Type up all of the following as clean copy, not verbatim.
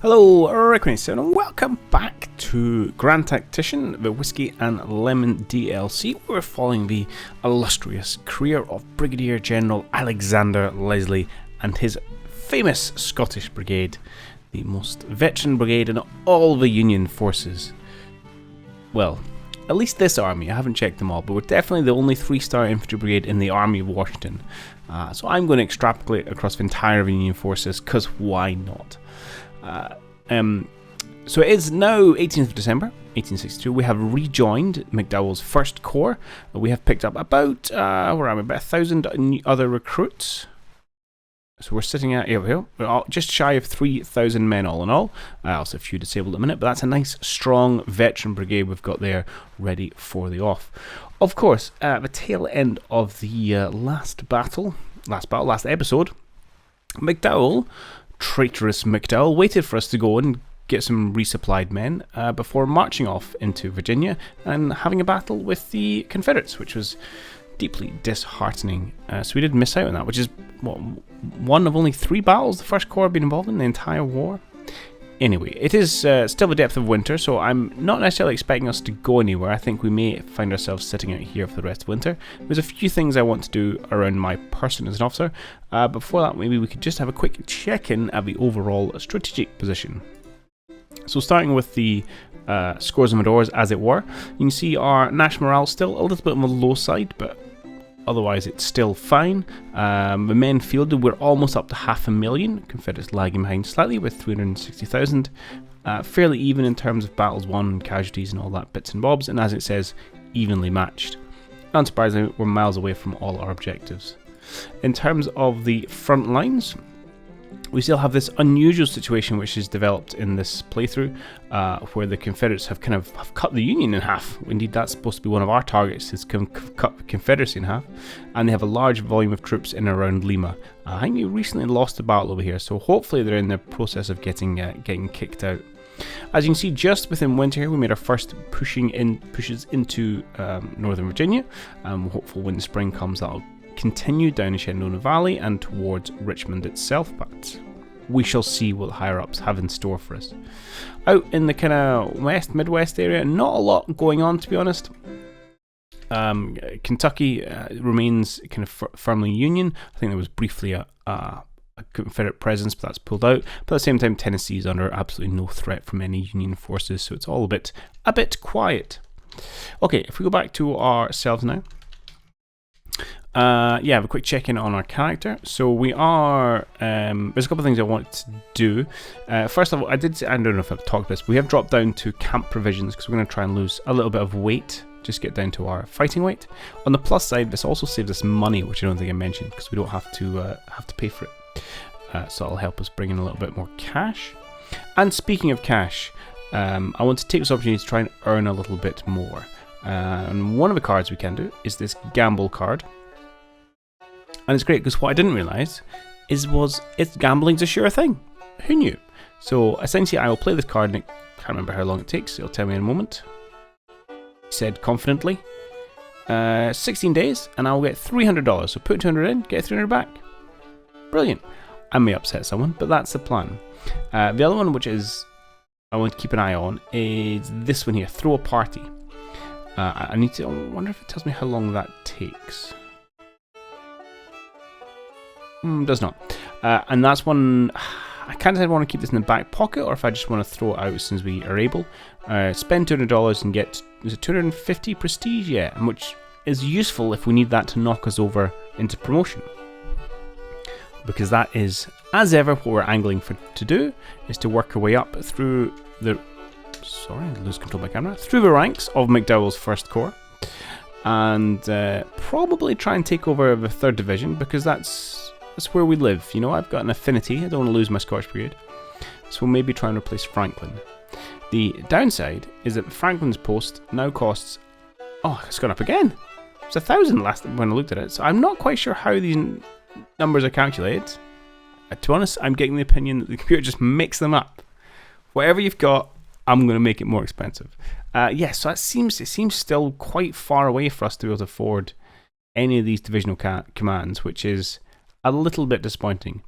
Hello, Rick and welcome back to Grand Tactician, the Whiskey and Lemon DLC. We're following the illustrious career of Brigadier General Alexander Leslie and his famous Scottish Brigade, the most veteran brigade in all the Union forces. Well, at least this army. I haven't checked them all, but we're definitely the only 3-star infantry brigade in the Army of Washington. So I'm going to extrapolate across the entire Union forces, because why not? So it is now 18th of December 1862. We have rejoined McDowell's 1st Corps. We have picked up about 1,000 other recruits. So we're sitting at, here we go, we're just shy of 3,000 men all in all. Also a few disabled at the minute, but that's a nice strong veteran brigade we've got there ready for the off. Of course, at the tail end of the last episode, McDowell, traitorous McDowell, waited for us to go and get some resupplied men before marching off into Virginia and having a battle with the Confederates, which was deeply disheartening. So we did miss out on that, which is one of only 3 battles the 1st Corps have been involved in the entire war. Anyway, it is still the depth of winter, so I'm not necessarily expecting us to go anywhere. I think we may find ourselves sitting out here for the rest of winter. There's a few things I want to do around my person as an officer. Before that, maybe we could just have a quick check-in at the overall strategic position. So starting with the scores and medals, as it were, you can see our national morale still a little bit on the low side, but otherwise it's still fine. The men fielded, we're almost up to 500,000. Confederates lagging behind slightly with 360,000. Fairly even in terms of battles won, casualties and all that bits and bobs, and as it says, evenly matched. Unsurprisingly, we're miles away from all our objectives. In terms of the front lines, we still have this unusual situation which is developed in this playthrough, where the Confederates have cut the Union in half. Indeed, that's supposed to be one of our targets, is cut the Confederacy in half, and they have a large volume of troops in and around Lima. I think we recently lost a battle over here, so hopefully they're in the process of getting kicked out. As you can see, just within winter here, we made our first pushes into Northern Virginia. Hopefully when the spring comes, that'll continue down the Shenandoah Valley and towards Richmond itself, but we shall see what the higher-ups have in store for us. Out in the kind of Midwest area, not a lot going on, to be honest. Kentucky remains kind of firmly Union. I think there was briefly a Confederate presence, but that's pulled out. But at the same time, Tennessee is under absolutely no threat from any Union forces, so it's all a bit quiet. Okay, if we go back to ourselves now. Have a quick check-in on our character. So we are, there's a couple of things I want to do. First of all, I don't know if I've talked about this, but we have dropped down to camp provisions because we're going to try and lose a little bit of weight, just get down to our fighting weight. On the plus side, this also saves us money, which I don't think I mentioned, because we don't have to pay for it. So it'll help us bring in a little bit more cash. And speaking of cash, I want to take this opportunity to try and earn a little bit more. And one of the cards we can do is this gamble card. And it's great because what I didn't realise is gambling's a sure thing. Who knew? So essentially I will play this card and I can't remember how long it takes. It'll tell me in a moment. He said confidently. 16 days and I'll get $300. So put 200 in, get 300 back. Brilliant. I may upset someone, but that's the plan. The other one, which is I want to keep an eye on, is this one here. Throw a party. I wonder if it tells me how long that takes. Does not. And that's one, I can't decide if I want to keep this in the back pocket or if I just want to throw it out as soon as we are able. Spend $200 and get, is it 250 prestige? Yeah, which is useful if we need that to knock us over into promotion. Because that is, as ever, what we're angling to do, is to work our way up through the, sorry, I lose control of my camera, through the ranks of McDowell's 1st Corps. And probably try and take over the 3rd Division, because that's where we live. You know, I've got an affinity. I don't want to lose my Scottish Brigade. So we'll maybe try and replace Franklin. The downside is that Franklin's post now costs... Oh, it's gone up again. It was 1,000 last when I looked at it. So I'm not quite sure how these numbers are calculated. To be honest, I'm getting the opinion that the computer just makes them up. Whatever you've got, I'm going to make it more expensive. Yes, so it seems still quite far away for us to be able to afford any of these divisional commands, which is a little bit disappointing.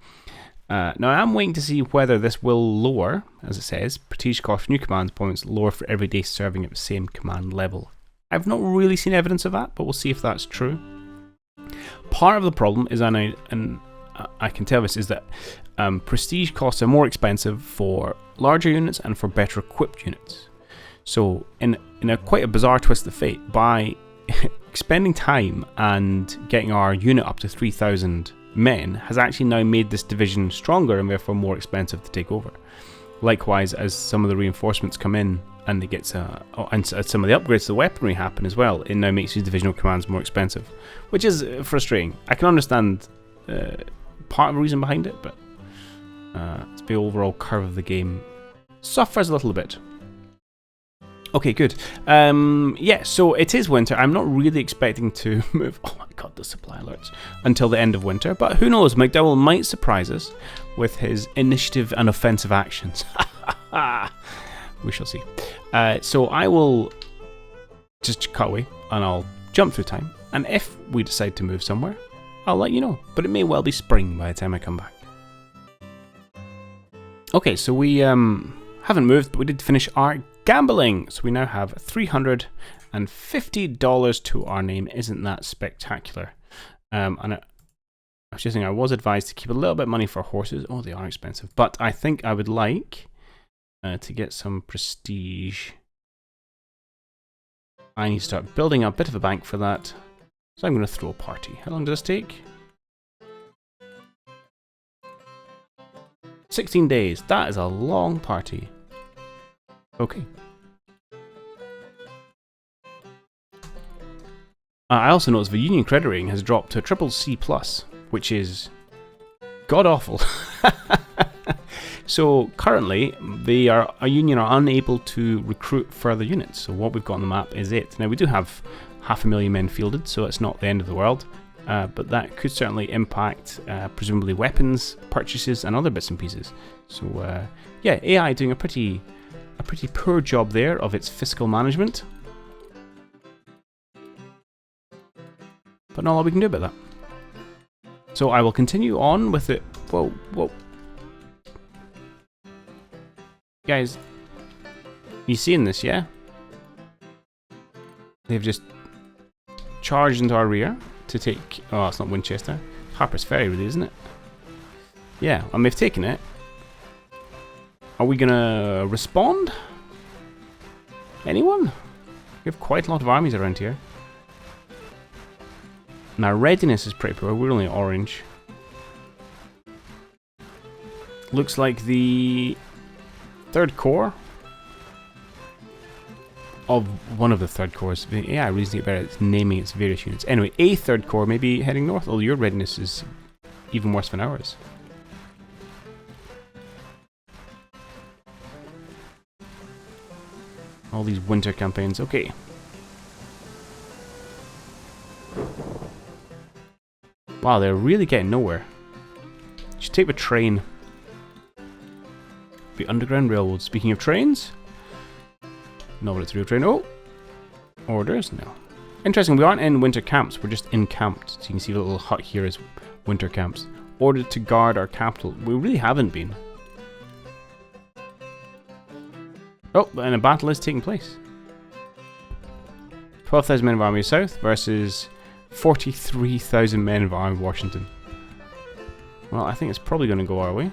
Now I'm waiting to see whether this will lower, as it says, prestige cost for new command points lower for every day serving at the same command level. I've not really seen evidence of that, but we'll see if that's true. Part of the problem is, and I can tell this, is that prestige costs are more expensive for larger units and for better equipped units. So in a quite a bizarre twist of fate, by spending time and getting our unit up to 3,000 men has actually now made this division stronger and therefore more expensive to take over. Likewise, as some of the reinforcements come in and it gets and some of the upgrades to the weaponry happen as well, it now makes these divisional commands more expensive, which is frustrating. I can understand part of the reason behind it, but the overall curve of the game suffers a little bit. Okay, good. Yeah, so it is winter. I'm not really expecting to move. Oh my god, the supply alerts until the end of winter. But who knows? McDowell might surprise us with his initiative and offensive actions. We shall see. So I will just cut away and I'll jump through time. And if we decide to move somewhere, I'll let you know. But it may well be spring by the time I come back. Okay, so we haven't moved, but we did finish our gambling. So we now have $350 to our name. Isn't that spectacular? And I was just thinking, I was advised to keep a little bit of money for horses. Oh, they are expensive. But I think I would like to get some prestige. I need to start building up a bit of a bank for that. So I'm going to throw a party. How long does this take? 16 days. That is a long party. Okay. I also noticed the Union credit rating has dropped to a triple C+, which is god-awful. So currently, a Union are unable to recruit further units. So what we've got on the map is it. Now we do have 500,000 men fielded, so it's not the end of the world. But that could certainly impact, presumably, weapons purchases and other bits and pieces. So yeah, AI doing a pretty poor job there of its fiscal management. But not all we can do about that. So I will continue on with it. Whoa, whoa. Guys, you seeing this, yeah? They've just charged into our rear to take... Oh, it's not Winchester. Harper's Ferry, really, isn't it? Yeah, and they've taken it. Are we gonna respond? Anyone? We have quite a lot of armies around here. And our readiness is pretty poor. We're only orange. Looks like the third corps of one of the third corps. Yeah, I really think better at naming its various units. Anyway, a third corps may be heading north. Although your readiness is even worse than ours. All these winter campaigns. Okay. Wow, they're really getting nowhere. You should take the train. The Underground Railroad. Speaking of trains. No, but it's a real train. Oh! Orders? No. Interesting, we aren't in winter camps. We're just encamped. So you can see the little hut here is winter camps. Ordered to guard our capital. We really haven't been. Oh, and a battle is taking place. 12,000 men of Army South versus 43,000 men of Army Washington. Well, I think it's probably going to go our way.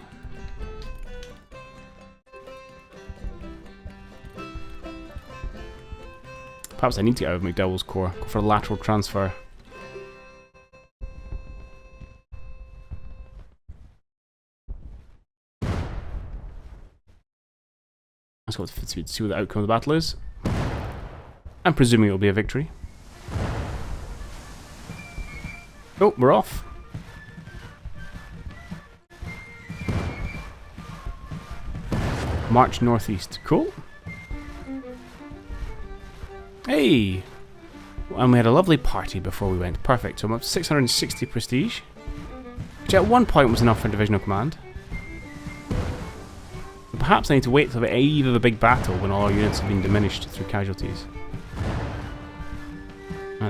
Perhaps I need to get out of McDowell's Corps. Go for a lateral transfer. Let's go to see what the outcome of the battle is. I'm presuming it will be a victory. Oh, we're off. March northeast. Cool. Hey! And we had a lovely party before we went. Perfect. So I'm up to 660 prestige. Which at one point was enough for divisional command. But perhaps I need to wait till the eve of a big battle when all our units have been diminished through casualties.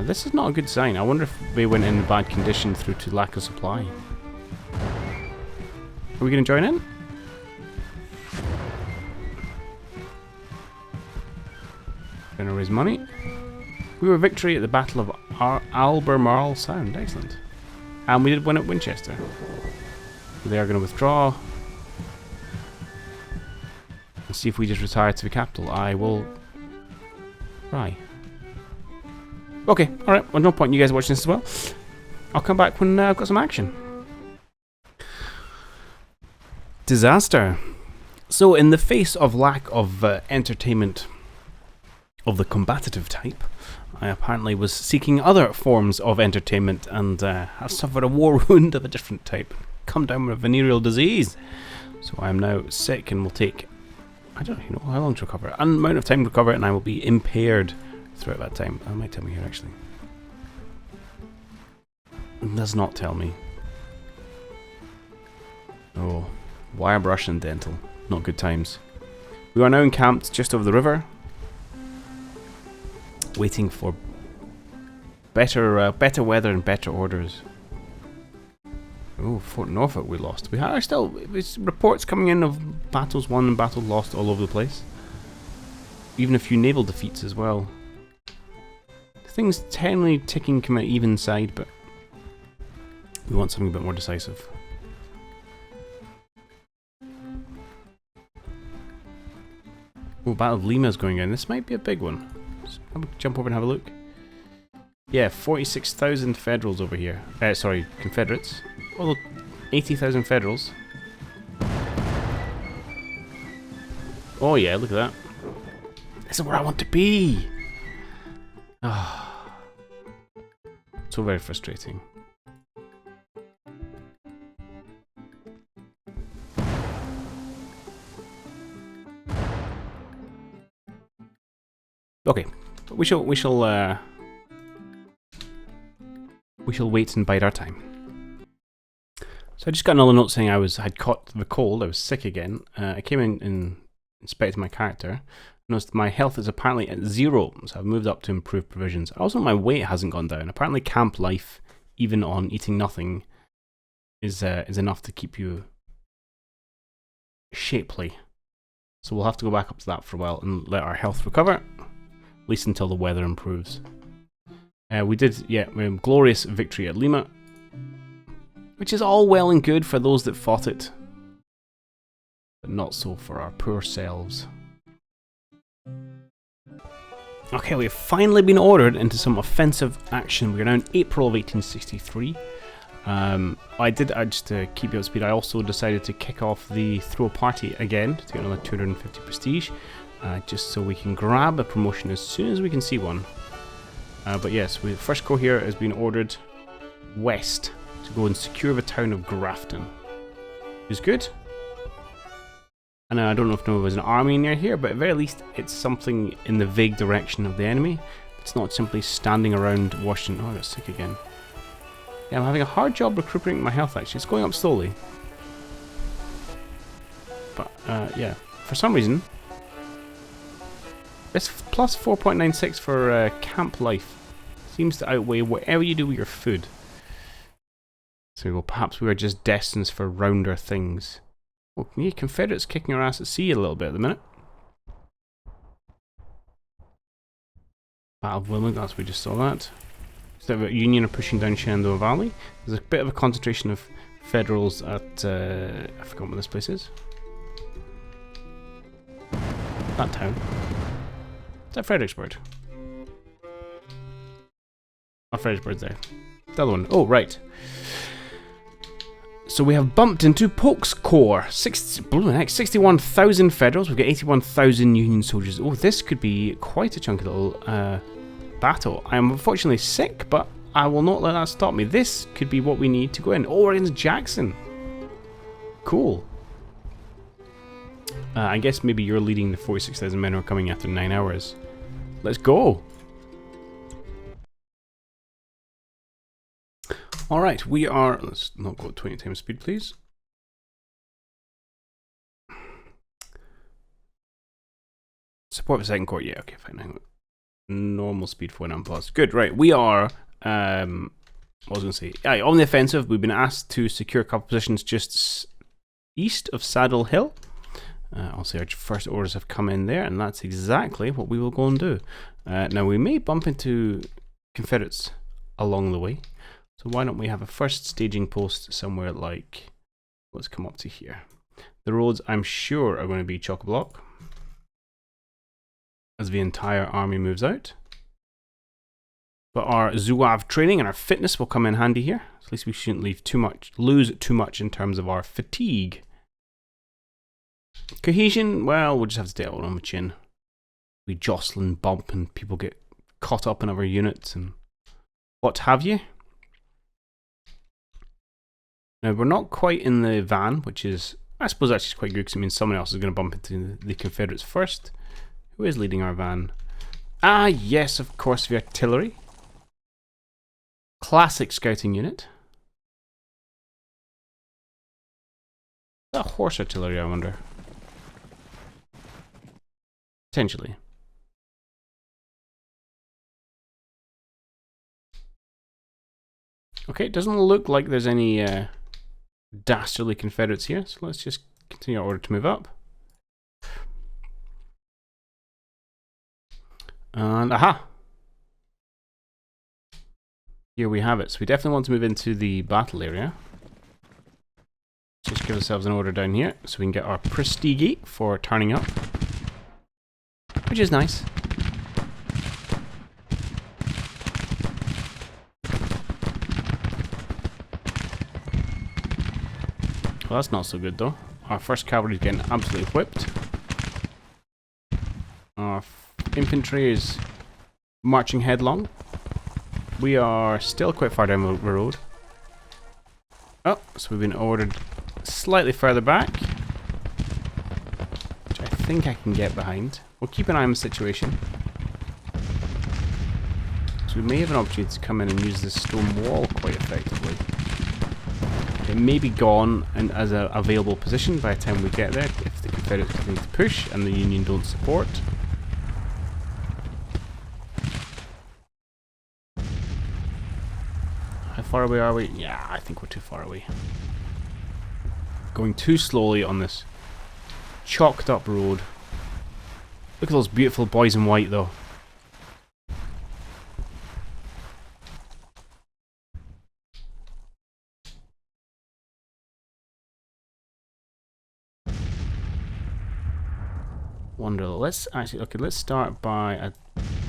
This is not a good sign. I wonder if they went in bad condition through to lack of supply. Are we going to join in? Going to raise money. We were victory at the Battle of Albemarle Sound. Excellent. And we did win at Winchester. They are going to withdraw. And see if we just retire to the capital. I will try. Okay, alright. Well, no point in you guys watching this as well. I'll come back when I've got some action. Disaster. So, in the face of lack of entertainment of the combative type, I apparently was seeking other forms of entertainment and have suffered a war wound of a different type. Come down with a venereal disease. So I am now sick and will take, I don't know how long to recover. An amount of time to recover, and I will be impaired throughout that time. I might tell me here actually. It does not tell me. Oh, wire brush and dental. Not good times. We are now encamped just over the river, waiting for better weather and better orders. Oh, Fort Norfolk we lost. We are still there's reports coming in of battles won and battles lost all over the place. Even a few naval defeats as well. Things technically ticking come out even side, but we want something a bit more decisive. Oh, Battle of Lima's going in. This might be a big one. Let's jump over and have a look. Yeah, 46,000 Federals over here. Sorry, Confederates. Although 80,000 Federals. Oh yeah, look at that. This is where I want to be. Ah, so very frustrating. Okay, we shall wait and bide our time. So I just got another note saying I'd caught the cold. I was sick again. I came in and inspected my character. Noticed my health is apparently at 0, so I've moved up to improve provisions. Also, my weight hasn't gone down. Apparently, camp life, even on eating nothing, is enough to keep you shapely. So we'll have to go back up to that for a while and let our health recover, at least until the weather improves. We did, yeah, glorious victory at Lima, which is all well and good for those that fought it, but not so for our poor selves. Okay, we've finally been ordered into some offensive action. We're now in April of 1863. Just to keep you up to speed, I also decided to kick off the throw party again to get another 250 prestige, just so we can grab a promotion as soon as we can see one. But yes, the first corps here has been ordered west to go and secure the town of Grafton. Is good. And I don't know if there was an army near here, but at the very least it's something in the vague direction of the enemy. It's not simply standing around Washington. Oh, I got sick again. Yeah, I'm having a hard job recuperating my health actually. It's going up slowly. But yeah, for some reason, this plus 4.96 for camp life seems to outweigh whatever you do with your food. So well, perhaps we are just destined for rounder things. Oh, yeah, Confederates kicking our ass at sea a little bit at the minute. Battle of Wilmington, we just saw that. So the Union are pushing down Shenandoah Valley. There's a bit of a concentration of Federals at, I forgot what this place is. That town. Is that Fredericksburg? Oh, Fredericksburg's there. The other one. Oh, right. So we have bumped into Polk's Corps. 61,000 Federals. We've got 81,000 Union soldiers. Oh, this could be quite a chunky little battle. I am unfortunately sick, but I will not let that stop me. This could be what we need to go in. Oh, we're against Jackson. Cool. I guess maybe you're leading the 46,000 men who are coming after 9 hours. Let's go. Alright, we are... Let's not go at 20 times speed, please. Support the second corps. Yeah, okay, fine. Hang on. Normal speed for when I'm paused. Good, right. We are... what was I going to say? On the offensive, we've been asked to secure a couple positions just east of Saddle Hill. Also, our first orders have come in there, and that's exactly what we will go and do. Now, we may bump into Confederates along the way, so why don't we have a first staging post somewhere like, let's come up to here. The roads, I'm sure, are going to be chock-a-block as the entire army moves out. But our Zouave training and our fitness will come in handy here. At least we shouldn't lose too much in terms of our fatigue. Cohesion, well, we'll just have to take it on the chin. We jostle and bump and people get caught up in other units and what have you. Now, we're not quite in the van, which is, I suppose, actually quite good because it means someone else is going to bump into the Confederates first. Who is leading our van? Ah, yes, of course, the artillery. Classic scouting unit. Is that horse artillery, I wonder? Potentially. Okay, it doesn't look like there's any dastardly Confederates here, so let's just continue our order to move up. And aha! Here we have it. So we definitely want to move into the battle area. Just give ourselves an order down here so we can get our prestige for turning up. Which is nice. Well, that's not so good though. Our first cavalry is getting absolutely whipped. Our infantry is marching headlong. We are still quite far down the road. Oh, so we've been ordered slightly further back, which I think I can get behind. We'll keep an eye on the situation. So we may have an opportunity to come in and use this stone wall quite effectively. It may be gone and as an available position by the time we get there if the Confederates continue to push and the Union don't support. How far away are we? Yeah, I think we're too far away. Going too slowly on this chalked up road. Look at those beautiful boys in white though. Wonderful. Let's actually, okay, let's start by,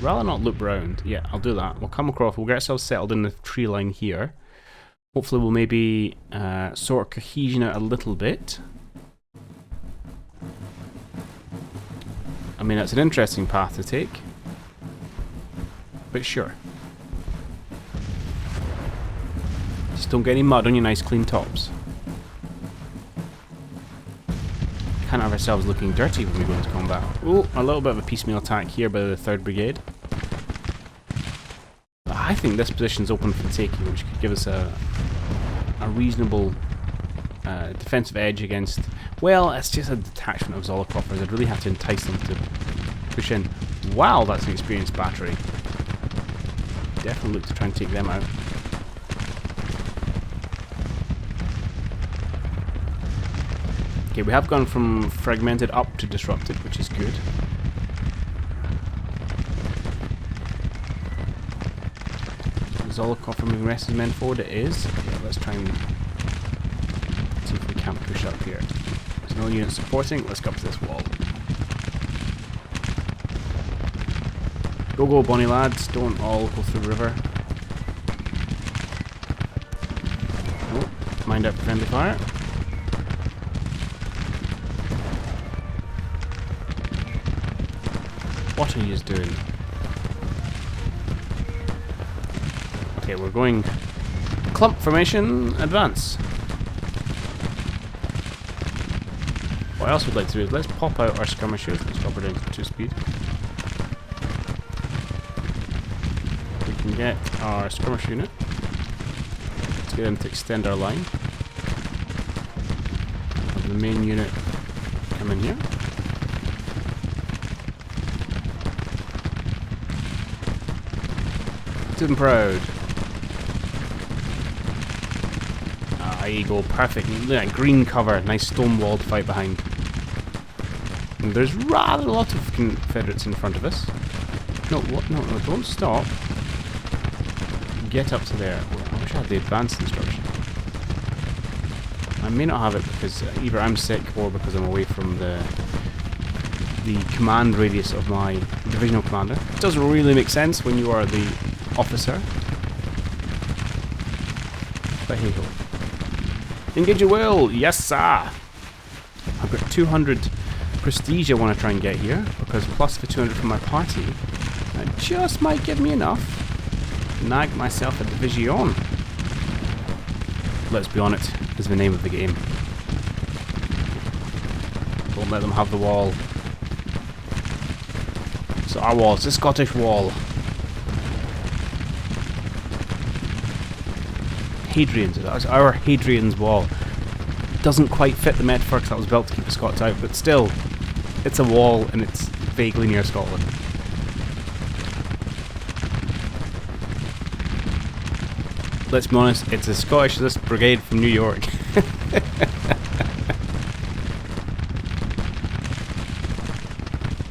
rather not loop round. Yeah, I'll do that. We'll come across, we'll get ourselves settled in the tree line here. Hopefully we'll maybe sort cohesion out a little bit. I mean, it's an interesting path to take. But sure. Just don't get any mud on your nice clean tops. Can't have ourselves looking dirty when we go into combat. Oh, a little bit of a piecemeal attack here by the 3rd Brigade. But I think this position's open for the taking, which could give us a reasonable defensive edge against... Well, it's just a detachment of Zolokoffers. I'd really have to entice them to push in. Wow, that's an experienced battery. Definitely look to try and take them out. Okay, we have gone from fragmented up to disrupted, which is good. Zolokov moving the rest of his men forward. It is. Yeah, let's try and see if we can't push up here. There's no unit supporting. Let's go up to this wall. Go, go, bonny lads. Don't all go through the river. Oh, mind out for friendly fire. What are you doing? Okay, we're going clump formation, advance. What else we'd like to do is let's pop out our skirmishers. Let's drop her down to 2 speed. We can get our skirmish unit. Let's get them to extend our line. Have the main unit come in here. To them proud. High eagle, perfect. Green cover, nice stone wall to fight behind. And there's rather a lot of Confederates in front of us. No, what? No, don't stop. Get up to there. I wish I had the advanced instruction. I may not have it because either I'm sick or because I'm away from the command radius of my divisional commander. It doesn't really make sense when you are the officer. But hey ho. Engage your will! Yes, sir! I've got 200 prestige I want to try and get here, because plus the 200 from my party, that just might give me enough to nag myself a division. Let's be on it, is the name of the game. Don't let them have the wall. It's our wall, it's the Scottish wall. Hadrian's, that's our Hadrian's wall. Doesn't quite fit the metaphor because that was built to keep the Scots out, but still, it's a wall and it's vaguely near Scotland. Let's be honest, it's a Scottish brigade from New York.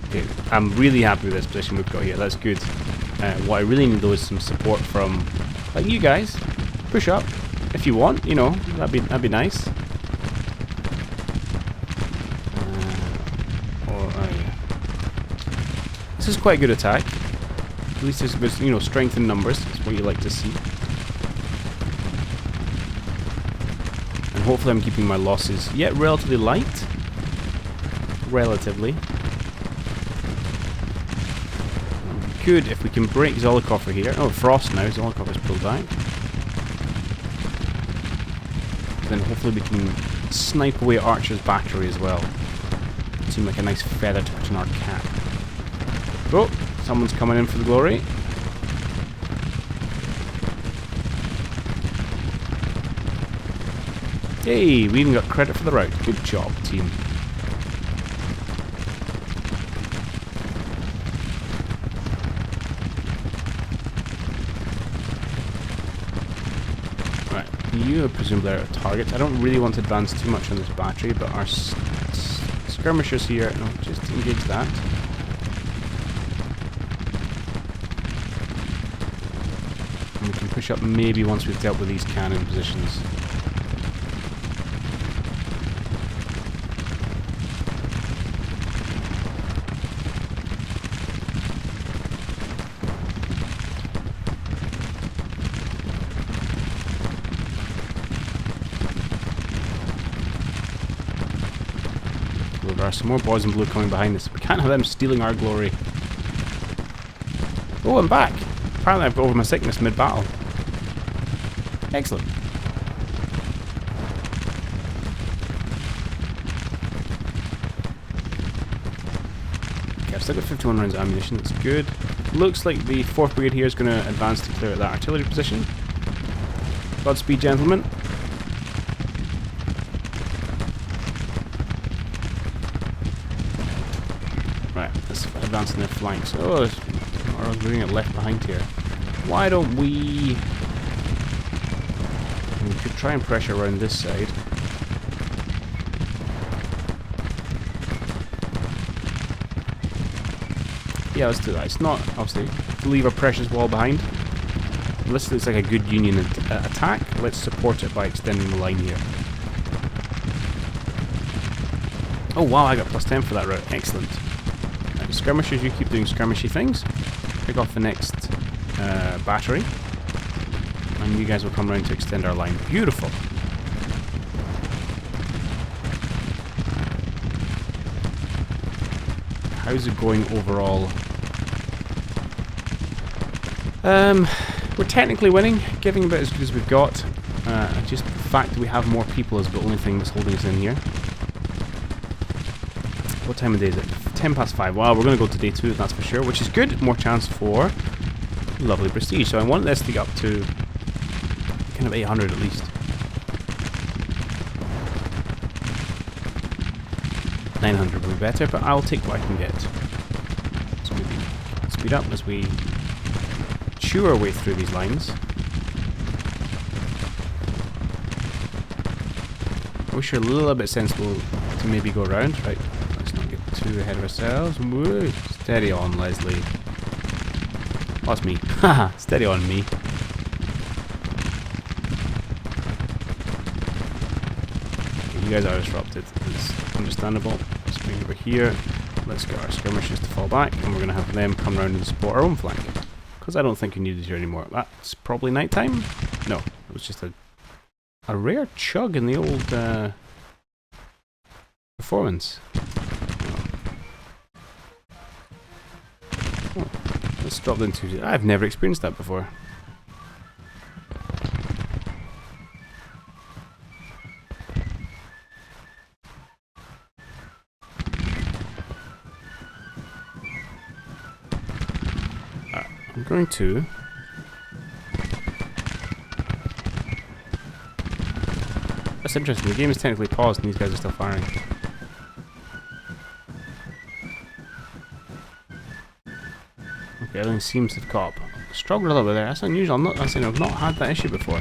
Okay, I'm really happy with this position we've got here, that's good. What I really need though is some support from, like, you guys. Push up, if you want, you know, that'd be nice. Yeah. This is quite a good attack. At least there's, you know, strength in numbers. That's what you like to see. And hopefully I'm keeping my losses yet relatively light. Relatively. Good if we can break Zollikoffer here. Oh, Frost now. Zollikoffer's pulled back. Then hopefully we can snipe away Archer's battery as well. Seem like a nice feather to put in our cap. Oh, someone's coming in for the glory. Hey, we even got credit for the route. Good job, team. You are presumably out of targets. I don't really want to advance too much on this battery, but our skirmishers here, no, just engage that. And we can push up maybe once we've dealt with these cannon positions. There are some more boys in blue coming behind us. We can't have them stealing our glory. Oh, I'm back. Apparently I've got over my sickness mid-battle. Excellent. Okay, I've still got 51 rounds of ammunition. That's good. Looks like the 4th Brigade here is going to advance to clear that artillery position. Godspeed, gentlemen. Right, let's advance in their flanks. Oh, we're going to get left behind here. Why don't we... We could try and pressure around this side. Yeah, let's do that. It's not, obviously, to leave a precious wall behind. This looks like a good Union attack. Let's support it by extending the line here. Oh wow, I got plus 10 for that route. Excellent. Skirmishers, you keep doing skirmishy things. Pick off the next battery. And you guys will come around to extend our line. Beautiful. How's it going overall? We're technically winning, giving about as good as we've got. Just the fact that we have more people is the only thing that's holding us in here. What time of day is it? 10 past 5. Well, we're going to go to day 2, that's for sure, which is good. More chance for lovely prestige. So I want this to get up to kind of 800 at least. 900 would be better, but I'll take what I can get. So maybe speed up as we chew our way through these lines. I wish you're a little bit sensible to maybe go around. Right, let's not get too ahead of ourselves. Woo. Steady on, Leslie. Oh, that's me. Haha, steady on me. Okay, you guys are disrupted. It's understandable. Let's bring over here. Let's get our skirmishers to fall back, and we're going to have them come around and support our own flank. Because I don't think we need it here anymore. That's probably nighttime? No, it was just a rare chug in the old performance. Oh, let's drop them to... I've never experienced that before. I'm going to... That's interesting, the game is technically paused and these guys are still firing. Okay, everything seems to have caught up. Struggled a little bit there, that's unusual. I'm saying I've not had that issue before.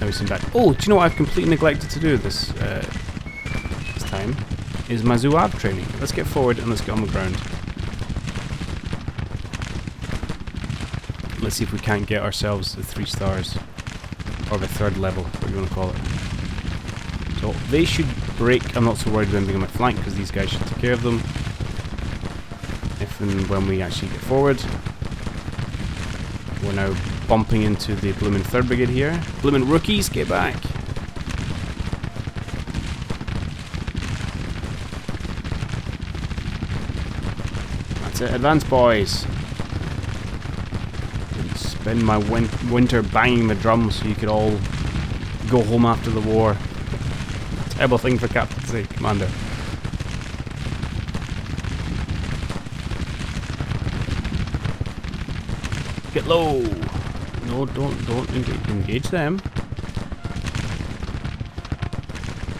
Now we seem back. Oh, do you know what I've completely neglected to do this time? Is my Zouave training. Let's get forward and let's get on the ground. Let's see if we can't get ourselves the 3 stars. Or the 3rd level, what you want to call it. So they should break. I'm not so worried about them being on my flank because these guys should take care of them. If and when we actually get forward. We're now bumping into the bloomin' 3rd Brigade here. Bloomin' rookies, get back! That's it, advance boys! Spend my winter banging the drum so you could all go home after the war. Terrible thing for Captain to say, Commander. Get low! No, don't engage them.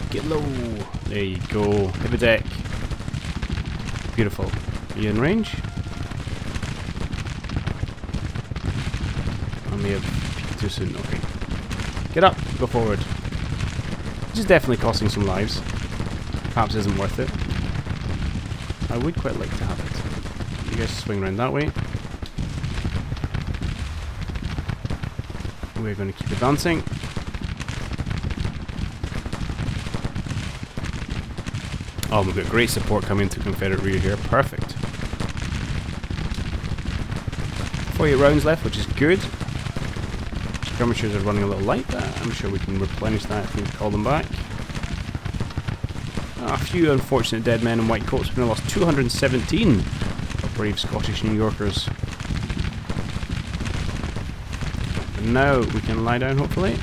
Get low! There you go. Hit the deck. Beautiful. Are you in range? I may have peeked too soon. Okay. Get up! Go forward. This is definitely costing some lives. Perhaps isn't worth it. I would quite like to have it. You guys swing around that way. We're going to keep advancing. Oh, we've got great support coming to Confederate rear here. Perfect. 48 rounds left, which is good. Skirmishers are running a little light, but I'm sure we can replenish that if we call them back. A few unfortunate dead men in white coats. We've now lost 217 of brave Scottish New Yorkers. And now we can lie down, hopefully.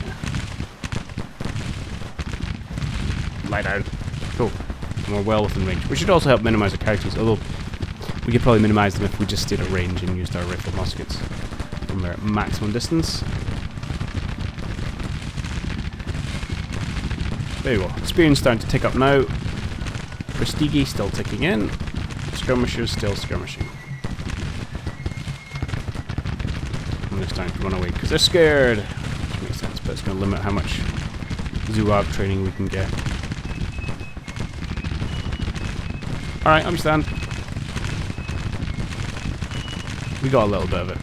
Lie down. Cool. And we're well within range. We should also help minimise the casualties, although we could probably minimise them if we just stayed at range and used our rifle muskets from their maximum distance. There you go. Experience starting to tick up now. Prestige still ticking in. Skirmishers still skirmishing. And they're starting to run away because they're scared. Which makes sense, but it's going to limit how much Zouave training we can get. Alright, understand. We got a little bit of it.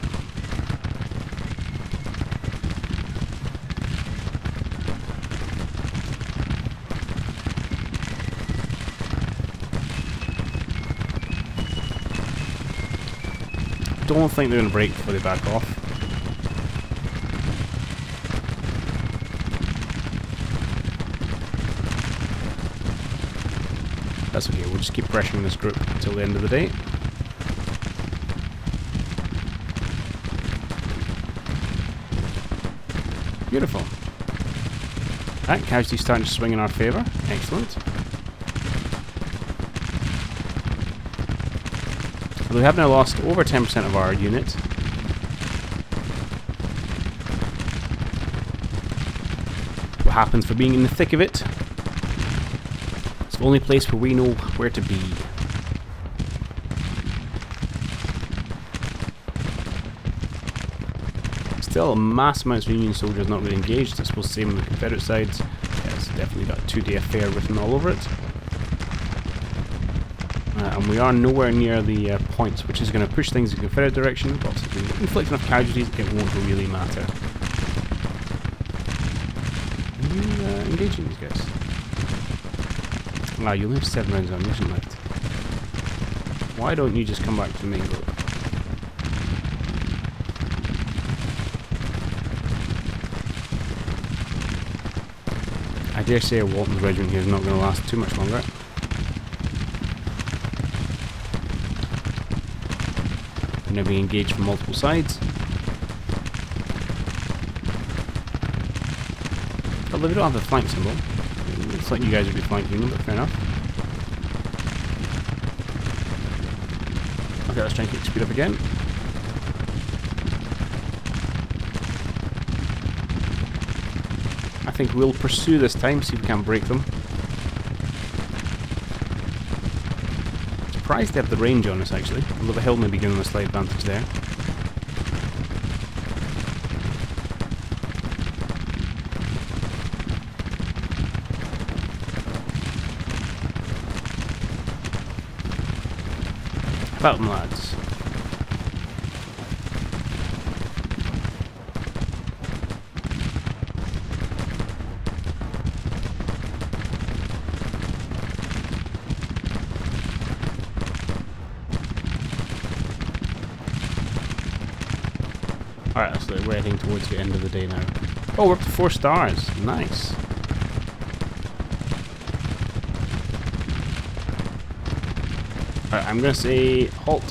Don't think they're going to break before they back off. That's okay, we'll just keep pressuring this group until the end of the day. Beautiful. That casualty's starting to swing in our favour. Excellent. We have now lost over 10% of our unit. What happens for being in the thick of it? It's the only place where we know where to be. Still mass amounts of Union soldiers not really engaged. I suppose the same on the Confederate side. Yeah, it's definitely got a 2-day affair written all over it. And we are nowhere near the points, which is going to push things in the Confederate direction. But if we inflict enough casualties, it won't really matter. Are you engaging these guys? Wow, you only have 7 rounds of ammunition left. Why don't you just come back to the main group? I dare say a Walton's regiment here is not going to last too much longer. We're now being engaged from multiple sides. Although we don't have the flank symbol. It's like you guys would be flanking them, but fair enough. Okay, let's try and keep the speed up again. I think we'll pursue this time, see if we can break them. Surprised they have the range on us actually, although the hill may be giving them a slight advantage there. About them, lads. Alright, so we're heading towards the end of the day now. Oh, we're up to 4 stars. Nice. Alright, I'm gonna say halt.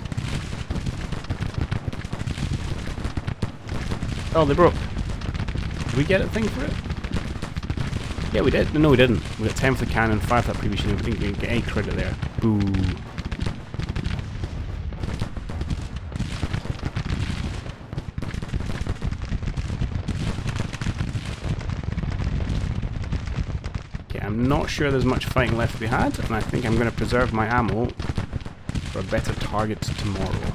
Oh, they broke. Did we get a thing for it? Yeah, we did. No, we didn't. We got 10 for the cannon, 5 for that previous unit. We didn't get any credit there. Boo. I'm not sure there's much fighting left to be had, and I think I'm going to preserve my ammo for a better target tomorrow.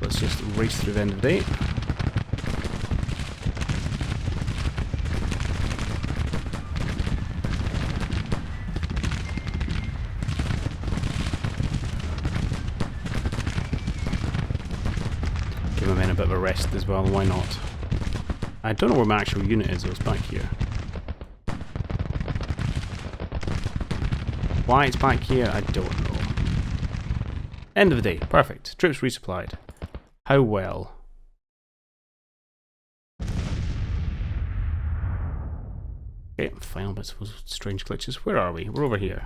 Let's just race through the end of the day. Give my men a bit of a rest as well, why not? I don't know where my actual unit is, though. It's back here. Why it's back here, I don't know. End of the day. Perfect. Troops resupplied. How well? Okay, final bits of strange glitches. Where are we? We're over here.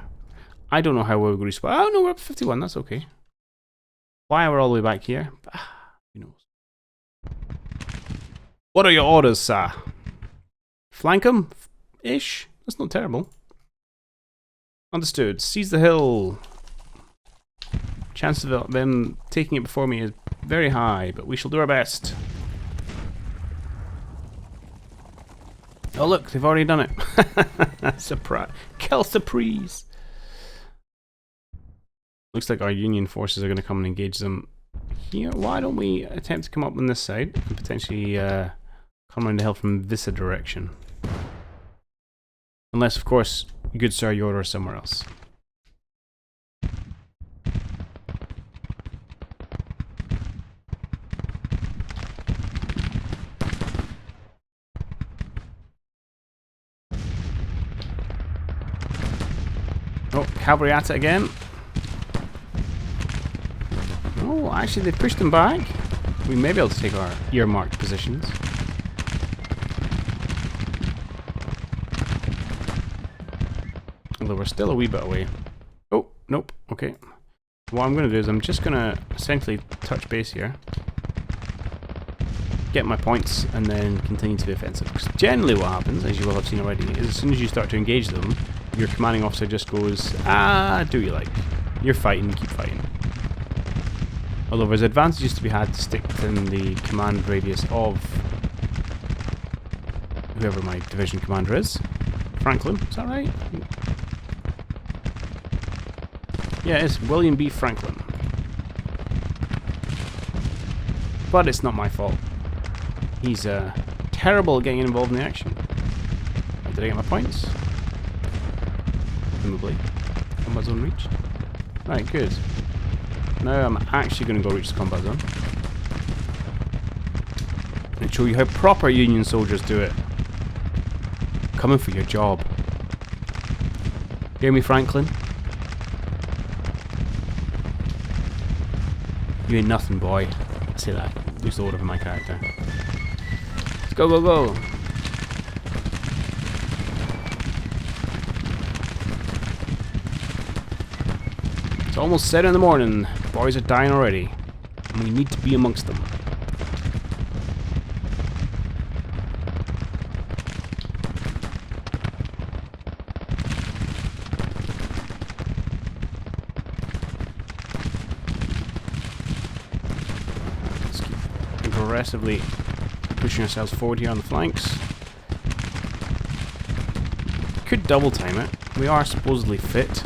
I don't know how well we're resupplied. Oh no, we're up to 51. That's okay. Why we're all the way back here? Who knows? What are your orders, sir? Flank them? Ish? That's not terrible. Understood. Seize the hill. Chance of them taking it before me is very high, but we shall do our best. Oh look, they've already done it. Surprise. Quelle surprise. Looks like our Union forces are going to come and engage them here. Why don't we attempt to come up on this side and potentially come around the hill from this direction? Unless, of course, good sir, you order somewhere else. Oh, cavalry at it again. Oh, actually, they've pushed them back. We may be able to take our earmarked positions. Although we're still a wee bit away. Oh, nope. Okay. What I'm going to do is I'm just going to essentially touch base here. Get my points and then continue to the offensive. Because generally what happens, as you will have seen already, is as soon as you start to engage them, your commanding officer just goes, do you like? You're fighting, keep fighting. Although there's advantages to be had to stick within the command radius of whoever my division commander is. Franklin, is that right? Yeah, it's William B. Franklin. But it's not my fault. He's terrible at getting involved in the action. Did I get my points? Presumably. Combat zone reached. Right, good. Now I'm actually going to go reach the combat zone. And show you how proper Union soldiers do it. Coming for your job. Hear me, Franklin? You ain't nothing, boy. I say that. Use the order for my character. Let's go, go, go! It's almost 7 in the morning. Boys are dying already. And we need to be amongst them. Let's keep aggressively pushing ourselves forward here on the flanks. Could double time it. We are supposedly fit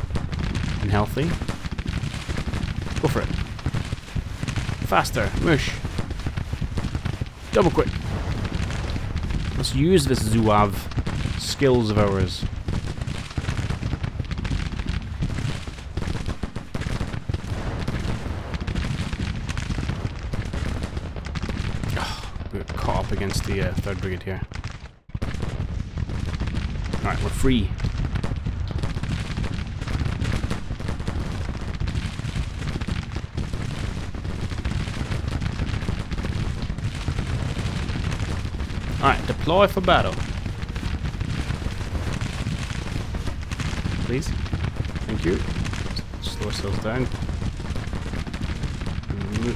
and healthy. Go for it. Faster. Mush. Double quick. Let's use this Zouave skills of ours. Oh, we got caught up against the 3rd Brigade here. Alright, we're free. Alright, deploy for battle. Please. Thank you. Slow ourselves down.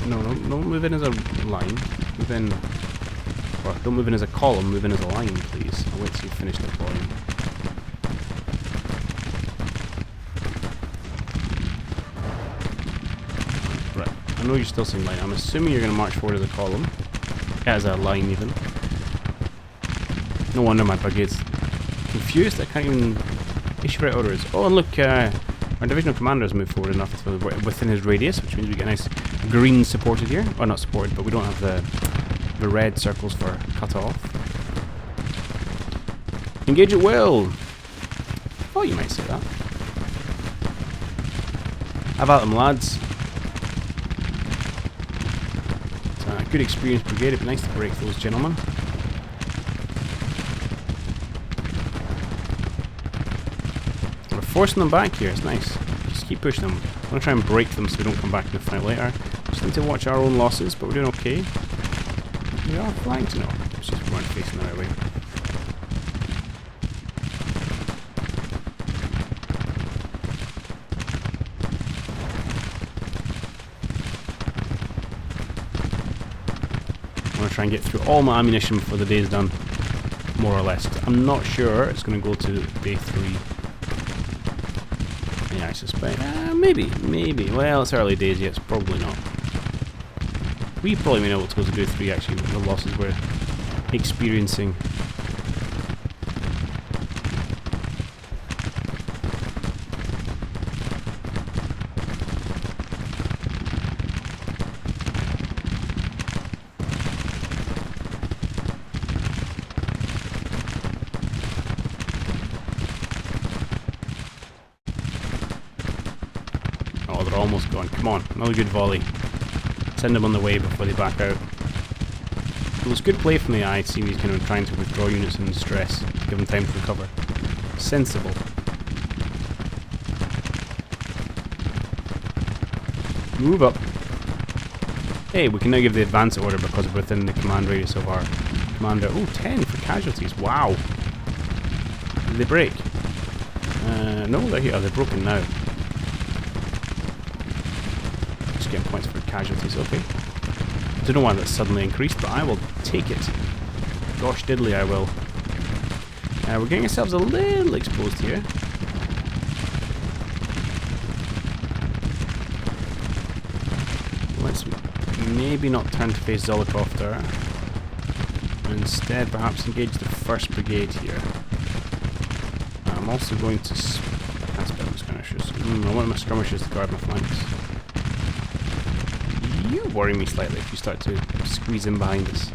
No, don't move in as a line. Move in. Or don't move in as a column, move in as a line, please. I'll wait till you finish deploying. Right, I know you're still saying line. I'm assuming you're going to march forward as a column. As a line, even. No wonder my brigade's confused. I can't even issue right orders. Oh, and look, our divisional commander has moved forward enough to within his radius, which means we get nice green supported here. Or not supported, but we don't have the red circles for cut off. Engage at will. Oh, you might say that. Have at them, lads. It's a good experienced brigade. It'd be nice to break those gentlemen. Forcing them back here, it's nice. Just keep pushing them. I'm going to try and break them so we don't come back in the fight later. Just need to watch our own losses, but we're doing okay. We are flanked, no. It's just we weren't facing the right way. I'm going to try and get through all my ammunition before the day's done. More or less. I'm not sure it's going to go to day 3. Yeah, I suspect. Maybe. Well, it's early days yet, it's probably not. We probably may not be able to go to day 3 actually, with the losses we're experiencing. Oh, they're almost gone. Come on, another good volley. Send them on the way before they back out. It was good play from the eye, seeing he's kind of trying to withdraw units in distress, give them time to recover. Sensible. Move up. Hey, we can now give the advance order because we're within the command radius of our commander. Oh, 10 for casualties. Wow. Did they break? No, they're here. Oh, they're broken now. Just getting points for casualties. Okay. I don't know why that's suddenly increased, but I will take it. Gosh diddly, I will. We're getting ourselves a little exposed here. Let's maybe not turn to face Zolikofter. Instead, perhaps engage the 1st Brigade here. I'm also going to... That's better skirmishers. I want my skirmishers to guard my flanks. You worry me slightly if you start to squeeze in behind us.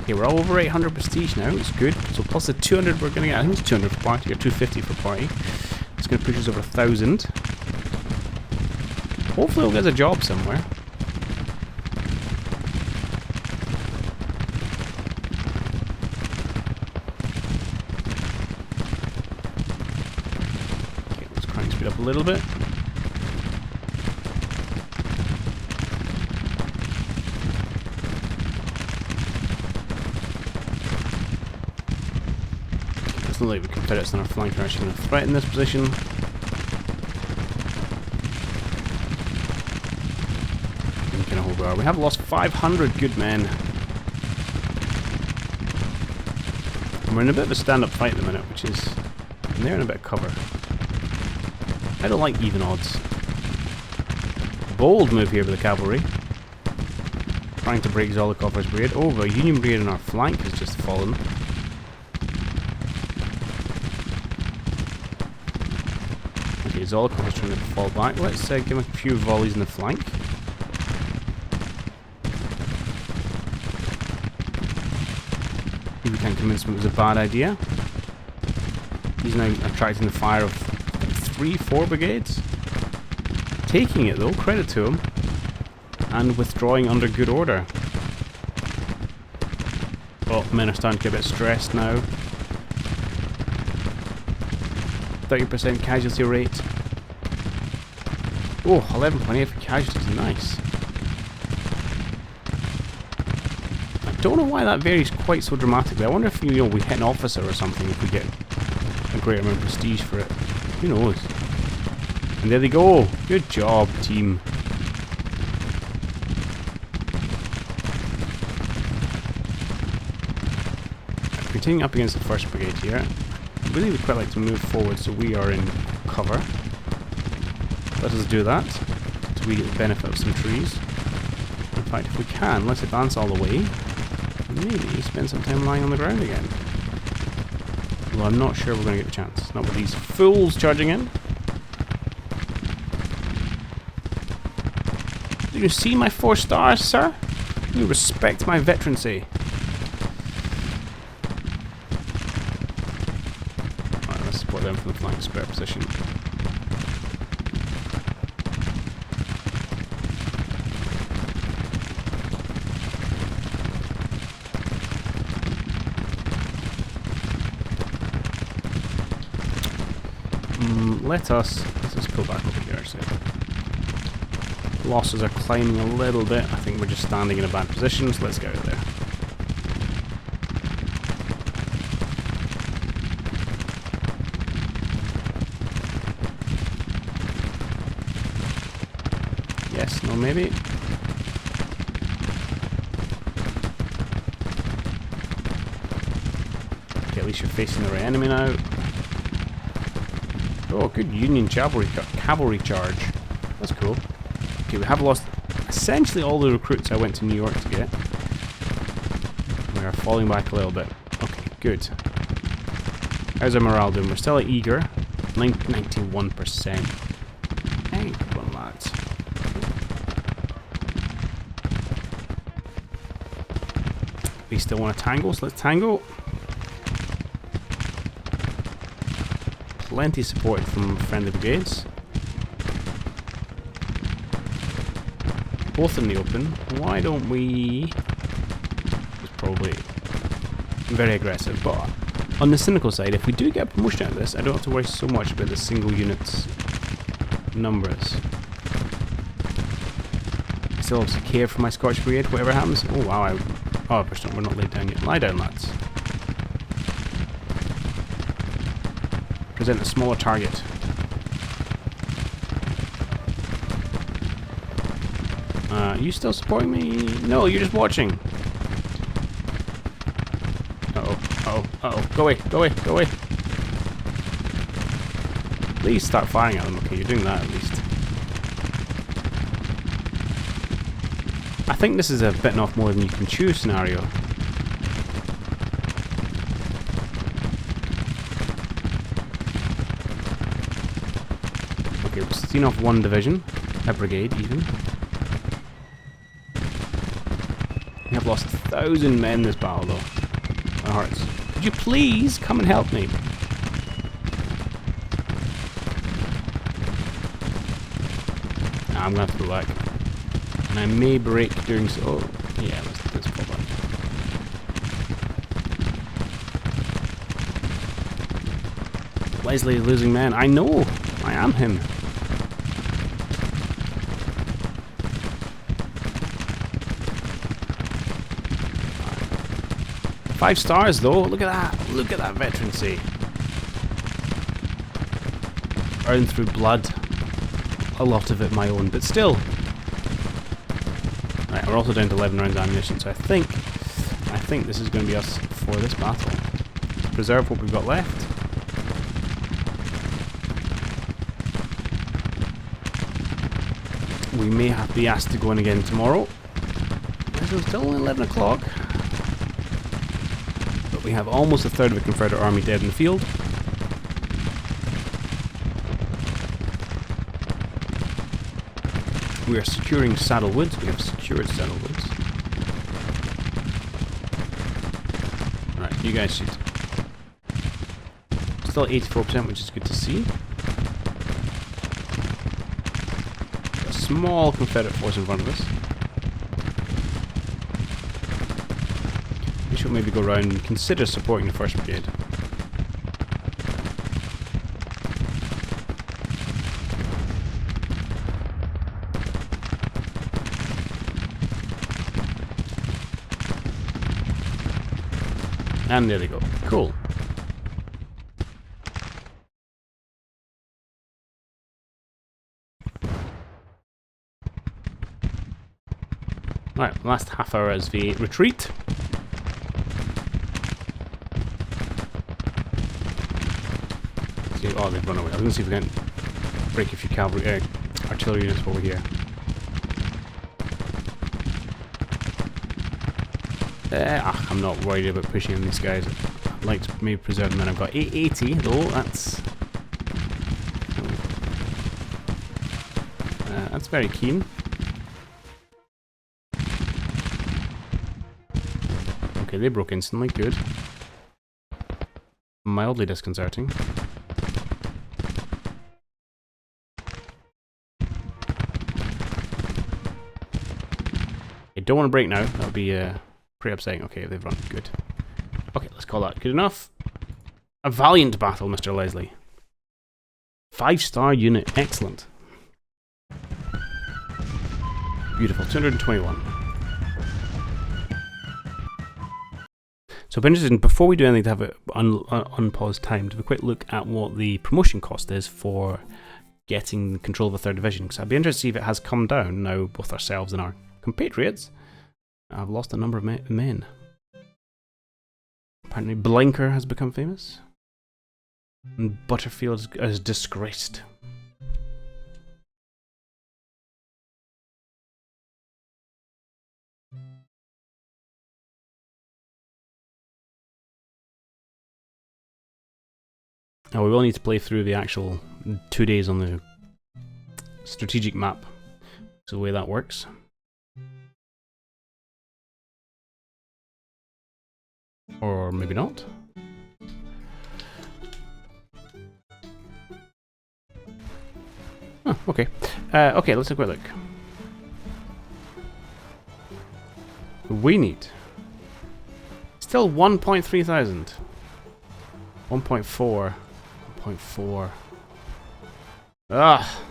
Okay, we're all over 800 prestige now. It's good. So plus the 200 we're going to get. I think it's 200 for party or 250 for party. It's going to push us over 1,000. Hopefully we'll get a job somewhere. Okay, let's crank speed up a little bit. Doesn't look like the Confederates on our flank are actually going to threaten this position. We have lost 500 good men. And we're in a bit of a stand-up fight at the minute, which is... And they're in a bit of cover. I don't like even odds. Bold move here with the cavalry. Trying to break Zolokov's brigade. Oh, the Union brigade on our flank has just fallen. Okay, Zolokov is trying to fall back. Let's give him a few volleys in the flank. We can't convince him it was a bad idea. He's now attracting the fire of 3-4 brigades. Taking it though, credit to him. And withdrawing under good order. Oh, men are starting to get a bit stressed now. 30% casualty rate. Oh, 11.8 for casualties, nice. Don't know why that varies quite so dramatically. I wonder if, you know, we hit an officer or something if we get a great amount of prestige for it. Who knows? And there they go. Good job, team. Continuing up against the 1st Brigade here. Really would quite like to move forward so we are in cover. Let us do that so we get the benefit of some trees. In fact, if we can, let's advance all the way. Maybe spend some time lying on the ground again. Well, I'm not sure we're going to get the chance. Not with these fools charging in. Do you see my 4 stars, sir? You respect my veterancy. Alright, let's support them from the flank spare position. Let's just pull back over here actually. Losses are climbing a little bit. I think we're just standing in a bad position, so let's get out of there. Yes, no, maybe. Okay, at least you're facing the right enemy now. Oh, good Union cavalry charge. That's cool. Okay, we have lost essentially all the recruits I went to New York to get. We are falling back a little bit. Okay, good. How's our morale doing? We're still at eager. 91%. Hey, good one, lads. We still want to tangle, so let's tangle. Plenty support from friendly brigades. Both in the open. Why don't we... It's probably very aggressive, but on the cynical side, if we do get a promotion out of this, I don't have to worry so much about the single unit's numbers. I still obviously care for my Scotch brigade, whatever happens. Oh wow, we're not laid down yet. Lie down, lads. Present a smaller target. You still supporting me? No, you're just watching. Uh-oh. Go away. Please start firing at them. Okay, you're doing that at least. I think this is a bitten off more than you can chew scenario. Okay, Okay, we've seen off one division, a brigade even. We have lost 1,000 men this battle though. That hurts. Could you please come and help me? Nah, I'm gonna have to go back. And I may break doing so. Oh, yeah, let's pull back. Leslie is losing men. I know! I am him. Right. 5 stars though, look at that! Look at that veterancy. Earned through blood. A lot of it my own, but still. Right, we're also down to 11 rounds of ammunition, so I think this is going to be us for this battle. Preserve what we've got left. We may have to be asked to go in again tomorrow. It's still only 11 o'clock. But we have almost a third of the Confederate army dead in the field. We are securing Saddlewoods. We have secured Saddlewoods. Right, you guys shoot. Still 84%, which is good to see. A small Confederate force in front of us. We should maybe go around and consider supporting the 1st Brigade. And there they go. Cool. Right, last half hour is the retreat. See, oh, they've run away. I was going to see if we can break a few cavalry, artillery units over here. I'm not worried about pushing on these guys. I'd like to maybe preserve them, and I've got 880 though. That's very keen. Okay, they broke instantly. Good. Mildly disconcerting. I don't want to break now. That would be pretty upsetting. Okay, they've run. Good. Okay, let's call that good enough. A valiant battle, Mr. Leslie. 5-star unit. Excellent. Beautiful. 221. So it'd be interesting, before we do anything, to have an unpaused time, to have a quick look at what the promotion cost is for getting control of the 3rd Division. Because I'd be interested to see if it has come down now, both ourselves and our compatriots have lost a number of men. Apparently Blinker has become famous. And Butterfield is disgraced. Now we will need to play through the actual 2 days on the strategic map. So the way that works. Or maybe not. Oh, okay. Okay, let's have a quick look. We need still 1.3 thousand. 1.4. 1.4. Ah,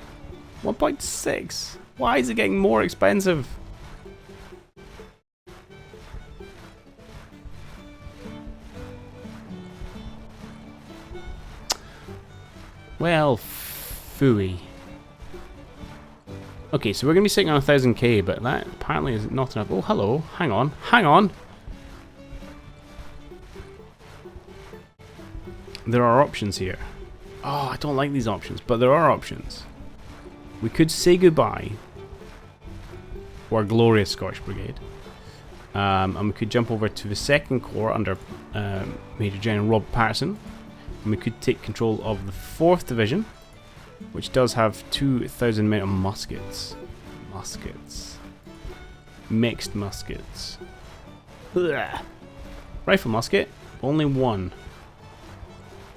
1.6. Why is it getting more expensive? Well, phooey. Okay, so we're going to be sitting on 1000k, but that apparently is not enough. Oh, hello. Hang on. Hang on. There are options here. Oh, I don't like these options, but there are options. We could say goodbye to our glorious Scottish Brigade. And we could jump over to the 2nd Corps under Major General Rob Patterson. And we could take control of the 4th Division. which does have 2,000 men of muskets. Mixed muskets. Ugh. Rifle musket, only one.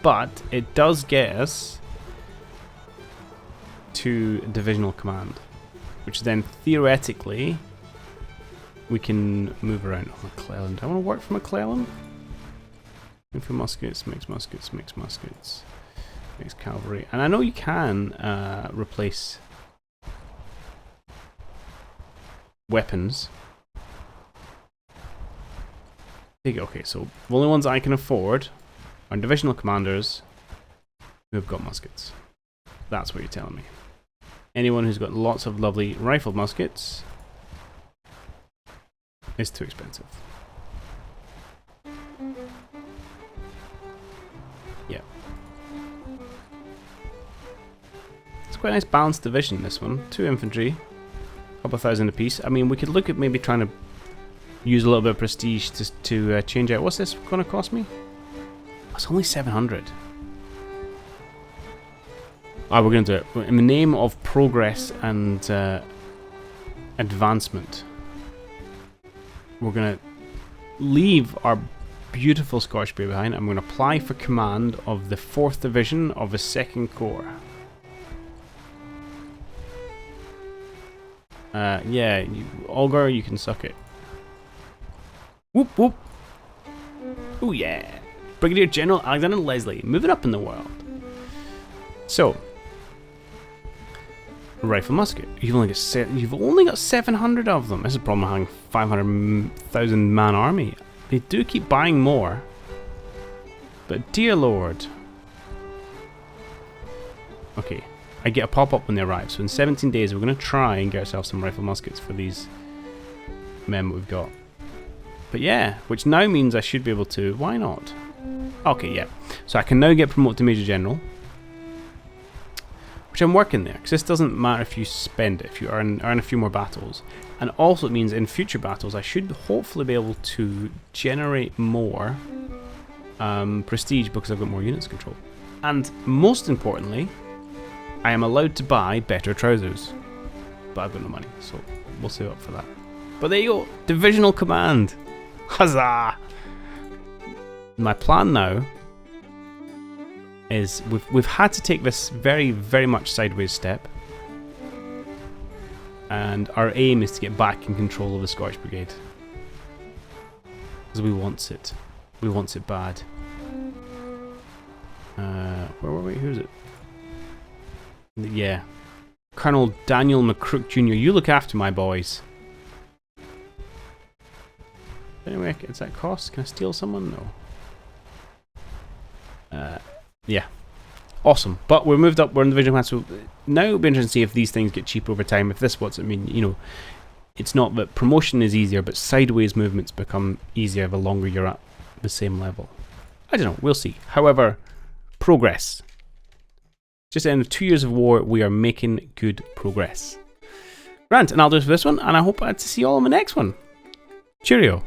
But it does get us to divisional command, which then theoretically we can move around. Oh, McClellan. Do I want to work for McClellan? Infantry muskets, mixed muskets, mixed muskets, mixed cavalry. And I know you can replace weapons. Okay, so the only ones I can afford are divisional commanders who have got muskets. That's what you're telling me. Anyone who's got lots of lovely rifled muskets is too expensive. Yeah. It's quite a nice balanced division, this one. 2 infantry, a couple thousand apiece. I mean, we could look at maybe trying to use a little bit of prestige to change out. What's this going to cost me? It's only 700. We're going to do it. In the name of progress and advancement, we're going to leave our beautiful Scottish Bay behind. I'm going to apply for command of the 4th Division of the 2nd Corps. Yeah, Olgar, you can suck it. Whoop whoop. Oh yeah. Brigadier General Alexander Leslie, moving up in the world. So, rifle musket. You've only got 700 of them. This is a problem having 500,000 man army. They do keep buying more, but dear lord. Okay, I get a pop-up when they arrive. So in 17 days, we're going to try and get ourselves some rifle muskets for these men that we've got. But yeah, which now means I should be able to. Why not? Okay, yeah. So I can now get promoted to Major General, which I'm working there, because this doesn't matter if you spend it, if you earn a few more battles. And also it means in future battles I should hopefully be able to generate more prestige because I've got more units control. And most importantly, I am allowed to buy better trousers. But I've got no money, so we'll save up for that. But there you go, divisional command. Huzzah! My plan now is we've had to take this very, very much sideways step, and our aim is to get back in control of the Scottish Brigade because we want it. We want it bad. Where were we? Who's it? Yeah, Colonel Daniel McCrook Jr. You look after my boys. Anyway, is that cost? Can I steal someone? No. Yeah. Awesome. But we're moved up, we're in the divisional class, so now it'll be interesting to see if these things get cheaper over time, if this what's, I mean, you know, it's not that promotion is easier, but sideways movements become easier the longer you're at the same level. I don't know, we'll see. However, progress. Just at the end of 2 years of war, we are making good progress. Grant, and I'll do it for this one, and I hope to see you all in the next one. Cheerio.